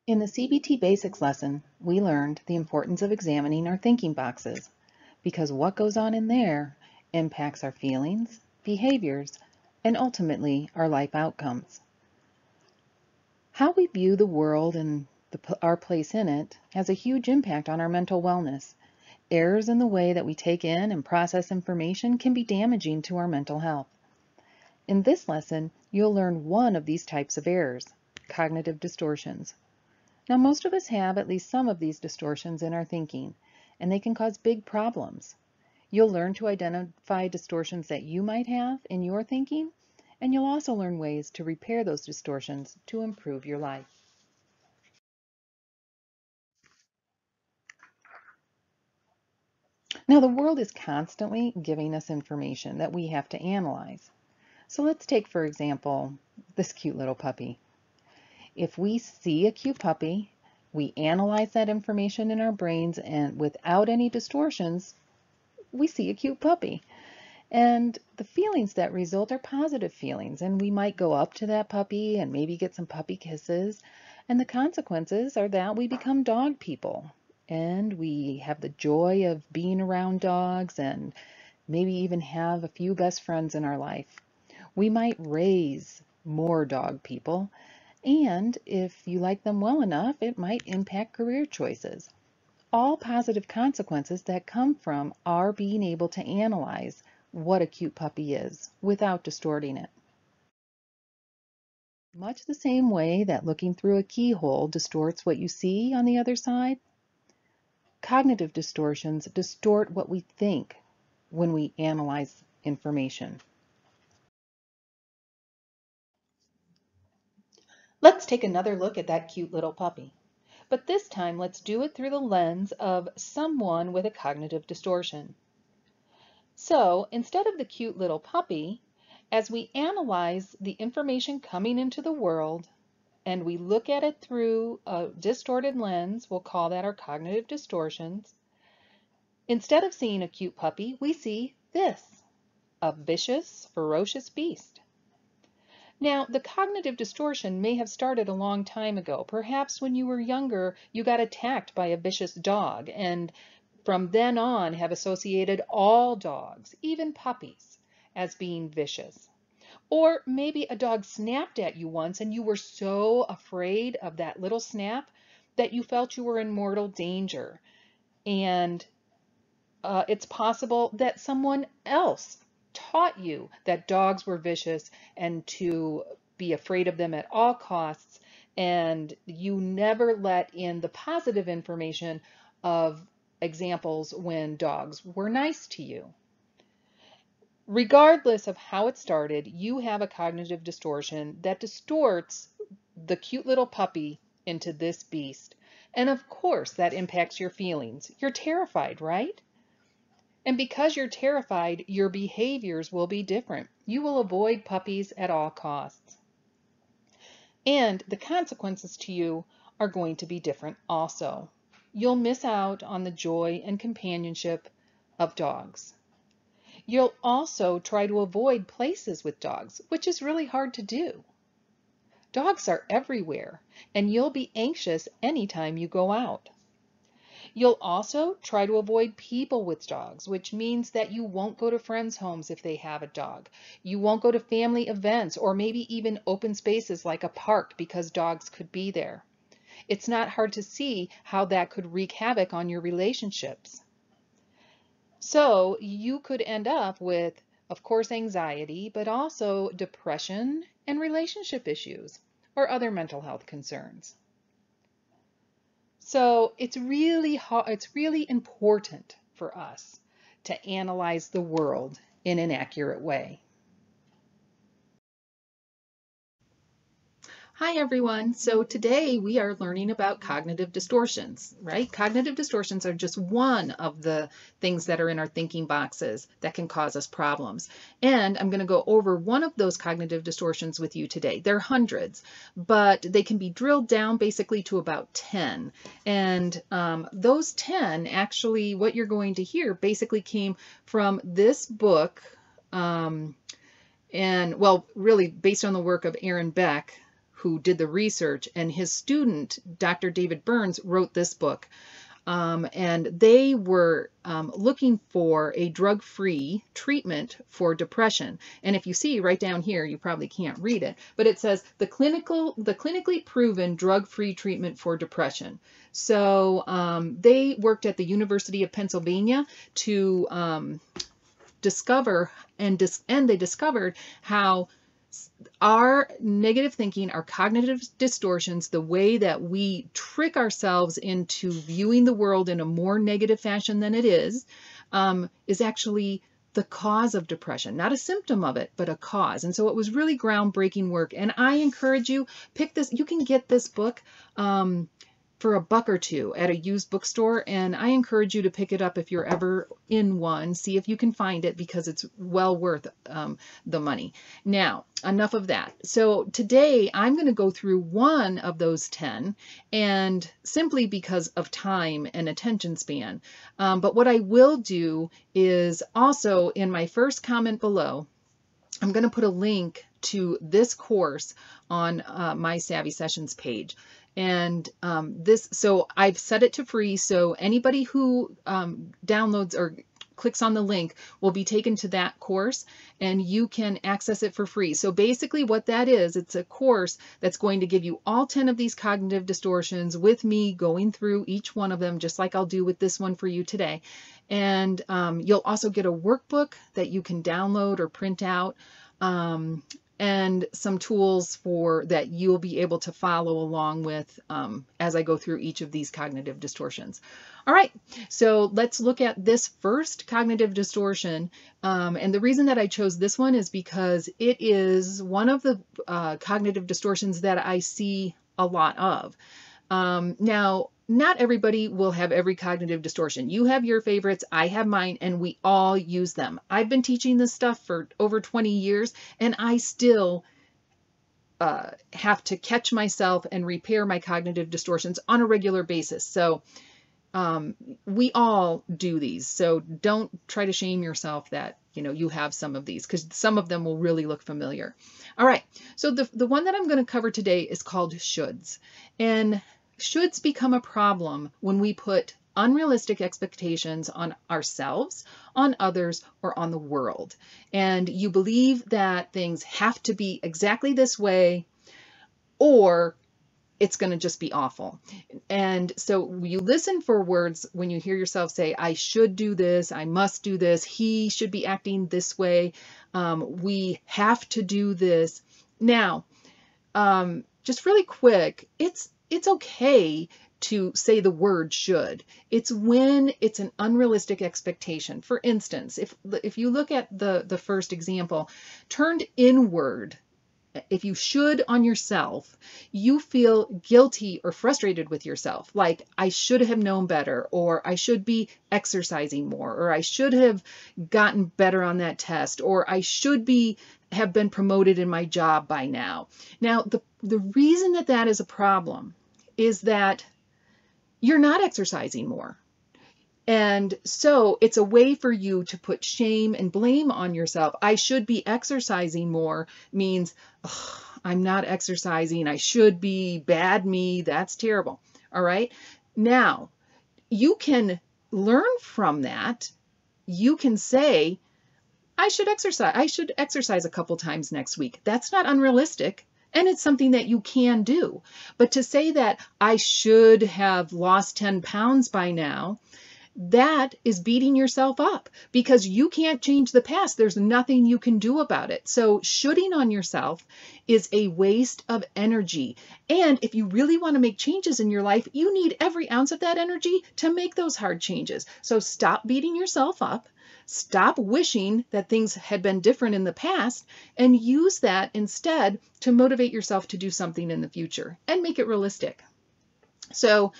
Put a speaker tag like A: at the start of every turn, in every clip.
A: In the CBT Basics lesson, we learned the importance of examining our thinking boxes because what goes on in there impacts our feelings, behaviors, and ultimately our life outcomes. How we view the world and our place in it has a huge impact on our mental wellness. Errors in the way that we take in and process information can be damaging to our mental health. In this lesson, you'll learn one of these types of errors, cognitive distortions. Now, most of us have at least some of these distortions in our thinking, and they can cause big problems. You'll learn to identify distortions that you might have in your thinking, and you'll also learn ways to repair those distortions to improve your life. Now, the world is constantly giving us information that we have to analyze. So let's take, for example, this cute little puppy. If we see a cute puppy, we analyze that information in our brains, and without any distortions, we see a cute puppy. And the feelings that result are positive feelings, and we might go up to that puppy and maybe get some puppy kisses. And the consequences are that we become dog people, and we have the joy of being around dogs and maybe even have a few best friends in our life. We might raise more dog people, and if you like them well enough, it might impact career choices. All positive consequences that come from our being able to analyze what a cute puppy is without distorting it. Much the same way that looking through a keyhole distorts what you see on the other side, cognitive distortions distort what we think when we analyze information. Let's take another look at that cute little puppy. But this time, let's do it through the lens of someone with a cognitive distortion. So instead of the cute little puppy, as we analyze the information coming into the world and we look at it through a distorted lens, we'll call that our cognitive distortions. Instead of seeing a cute puppy, we see this, a vicious, ferocious beast. Now, the cognitive distortion may have started a long time ago. Perhaps when you were younger, you got attacked by a vicious dog, and from then on have associated all dogs, even puppies, as being vicious. Or maybe a dog snapped at you once and you were so afraid of that little snap that you felt you were in mortal danger. And it's possible that someone else taught you that dogs were vicious and to be afraid of them at all costs, and you never let in the positive information of examples when dogs were nice to you. Regardless of how it started, you have a cognitive distortion that distorts the cute little puppy into this beast. And of course, that impacts your feelings. You're terrified, right? And because you're terrified, your behaviors will be different. You will avoid puppies at all costs. And the consequences to you are going to be different also. You'll miss out on the joy and companionship of dogs. You'll also try to avoid places with dogs, which is really hard to do. Dogs are everywhere, and you'll be anxious anytime you go out. You'll also try to avoid people with dogs, which means that you won't go to friends' homes if they have a dog. You won't go to family events or maybe even open spaces like a park because dogs could be there. It's not hard to see how that could wreak havoc on your relationships. So you could end up with, of course, anxiety, but also depression and relationship issues or other mental health concerns. So it's really important for us to analyze the world in an accurate way. Hi everyone. So today we are learning about cognitive distortions, right? Cognitive distortions are just one of the things that are in our thinking boxes that can cause us problems. And I'm going to go over one of those cognitive distortions with you today. There are hundreds, but they can be drilled down basically to about 10. And those 10, actually, what you're going to hear basically came from this book, and well, really based on the work of Aaron Beck, who did the research, and his student, Dr. David Burns, wrote this book. And they were looking for a drug-free treatment for depression. And if you see right down here, you probably can't read it, but it says the clinically proven drug-free treatment for depression. So they worked at the University of Pennsylvania to discover, and they discovered how our negative thinking, our cognitive distortions, the way that we trick ourselves into viewing the world in a more negative fashion than it is actually the cause of depression, not a symptom of it, but a cause. And so it was really groundbreaking work. And I encourage you, pick this. You can get this book for $1 or $2 at a used bookstore, and I encourage you to pick it up if you're ever in one. See if you can find it, because it's well worth the money. Now, enough of that. So today I'm going to go through one of those 10, and simply because of time and attention span. But what I will do is also, in my first comment below, I'm going to put a link to this course on my Savvy Sessions page. And so I've set it to free, so anybody who downloads or clicks on the link will be taken to that course, and you can access it for free. So basically what that is, it's a course that's going to give you all 10 of these cognitive distortions with me going through each one of them, just like I'll do with this one for you today. And you'll also get a workbook that you can download or print out, and some tools that you'll be able to follow along with as I go through each of these cognitive distortions. All right, so let's look at this first cognitive distortion. And the reason that I chose this one is because it is one of the cognitive distortions that I see a lot of. Now, not everybody will have every cognitive distortion. You have your favorites, I have mine, and we all use them. I've been teaching this stuff for over 20 years, and I still have to catch myself and repair my cognitive distortions on a regular basis. So we all do these. So don't try to shame yourself that you have some of these, because some of them will really look familiar. All right, so the one that I'm going to cover today is called shoulds. And shoulds become a problem when we put unrealistic expectations on ourselves, on others, or on the world. And you believe that things have to be exactly this way, or it's going to just be awful. And so you listen for words when you hear yourself say, I should do this, I must do this, he should be acting this way, we have to do this. Now, just really quick, it's okay to say the word should. It's when it's an unrealistic expectation. For instance, if you look at the first example, turned inward, if you should on yourself, you feel guilty or frustrated with yourself. Like, I should have known better, or I should be exercising more, or I should have gotten better on that test, or I should have been promoted in my job by now. Now, the reason that is a problem is that you're not exercising more. And so it's a way for you to put shame and blame on yourself. I should be exercising more means, I'm not exercising, I should be, bad me, that's terrible. All right. Now, you can learn from that. You can say, I should exercise a couple times next week. That's not unrealistic. And it's something that you can do. But to say that I should have lost 10 pounds by now, that is beating yourself up, because you can't change the past. There's nothing you can do about it. So shoulding on yourself is a waste of energy. And if you really want to make changes in your life, you need every ounce of that energy to make those hard changes. So stop beating yourself up. Stop wishing that things had been different in the past, and use that instead to motivate yourself to do something in the future and make it realistic. So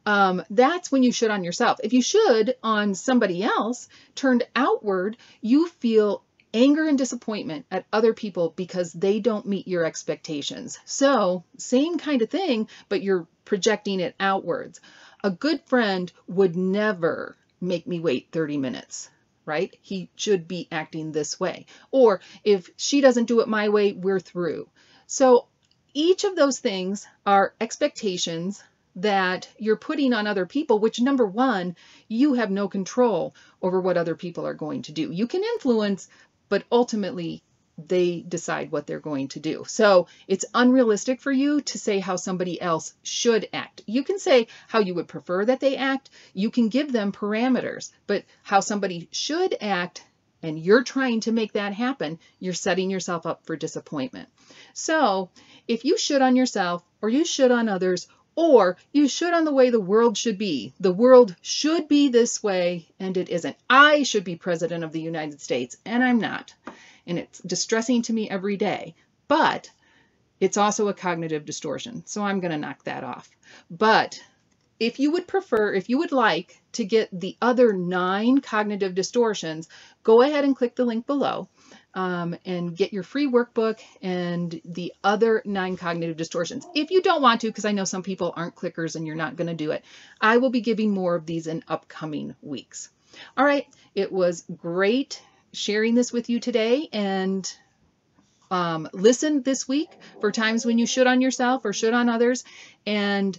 A: that's when you should on yourself. If you should on somebody else, turned outward, you feel anger and disappointment at other people because they don't meet your expectations. So same kind of thing, but you're projecting it outwards. A good friend would never make me wait 30 minutes. Right? He should be acting this way. Or if she doesn't do it my way, we're through. So each of those things are expectations that you're putting on other people, which, number one, you have no control over what other people are going to do. You can influence, but ultimately they decide what they're going to do. So it's unrealistic for you to say how somebody else should act. You can say how you would prefer that they act. You can give them parameters, but how somebody should act, and you're trying to make that happen, you're setting yourself up for disappointment. So if you should on yourself, or you should on others, or you should on the way the world should be. The world should be this way, and it isn't. I should be president of the United States, and I'm not. And it's distressing to me every day. But it's also a cognitive distortion, so I'm going to knock that off. But if you would prefer, if you would like to get the other 9 cognitive distortions, go ahead and click the link below. And get your free workbook and the other 9 cognitive distortions. If you don't want to, because I know some people aren't clickers and you're not going to do it, I will be giving more of these in upcoming weeks. All right, it was great sharing this with you today, and listen this week for times when you should on yourself or should on others, and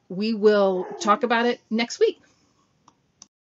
A: we will talk about it next week.